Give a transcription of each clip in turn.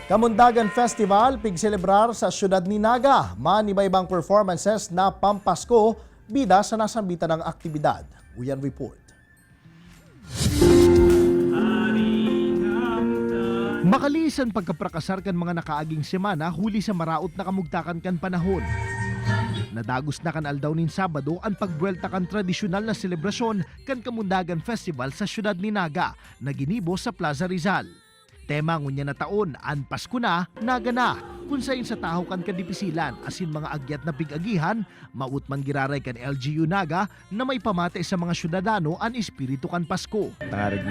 Kamundagan Festival pigselebrar sa siyudad ni Naga. Manibaybang performances na pampasko bida sa nasambitan ng aktibidad. Uyan report. Makalis ang pagkaprakasar kan mga nakaaging semana huli sa maraot na kamugtakan kan panahon. Nadagos na kan aldaw nin Sabado ang pagbuelta kan tradisyonal na selebrasyon kan Kamundagan Festival sa siyudad ni Naga na ginibo sa Plaza Rizal. Tema ngunya na taon, an Pasko na, Naga na. Kung sayin sa taho kan kadipisilan, asin mga agyat na pigagihan, maut man giraray kan LGU Naga na may pamate sa mga syudadano an espiritu kan Pasko. Tangarig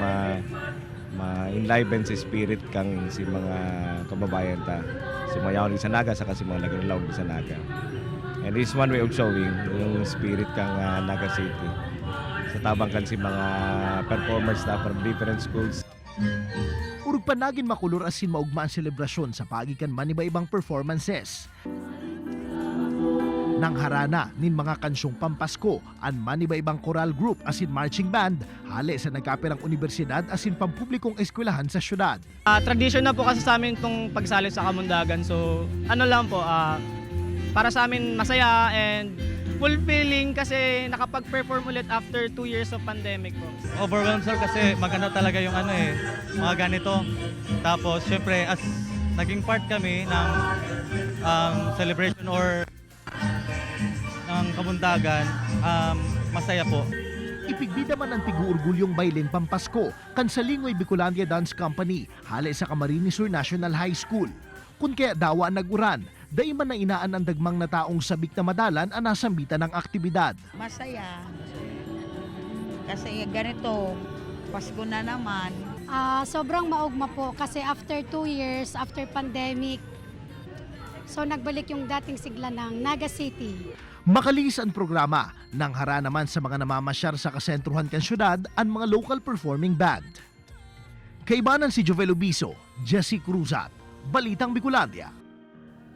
ma-enliven si spirit kang si mga kababayan ta. Si mga yaon sa Naga, saka si mga nagralaw sa Naga. And this is one way of showing yung spirit kang Naga City. Sa tabang kan si mga performers na from different schools. Urug panagin makulor asin maugma ang selebrasyon sa pagikan manibaibang performances. Nang harana nin mga kansyong pampasko ang manibaibang choral group asin marching band hali sa nagkapirang universidad asin pampublikong eskwelahan sa syudad. Tradition na po kasi sa amin itong pagsali sa Kamundagan. So ano lang po, para sa amin masaya and fulfilling kasi nakapag-perform ulit after 2 years of pandemic po. Overwhelmed sir kasi maganda talaga yung mga ganito. Tapos syempre as naging part kami ng celebration or ng Kamundagan, masaya po. Ipigbida man ang tiguurgulyong baileng pampasko kan sa Lingoy Bicolandia Dance Company hali sa Camarines Sur National High School. Kung kaya dawa naguran, dahil man na inaan ang dagmang na taong sabik na madalan ang nasambitan ng aktibidad. Masaya. Kasi ganito, Pasko na naman. Sobrang maugma po kasi after 2 years, after pandemic, so nagbalik yung dating sigla ng Naga City. Makalis ang programa nang hara naman sa mga namamasyar sa kasentruhan kan syudad ang mga local performing band. Kaibanan si Jovel Ubiso, Jesse Cruzat, Balitang Bicolandia.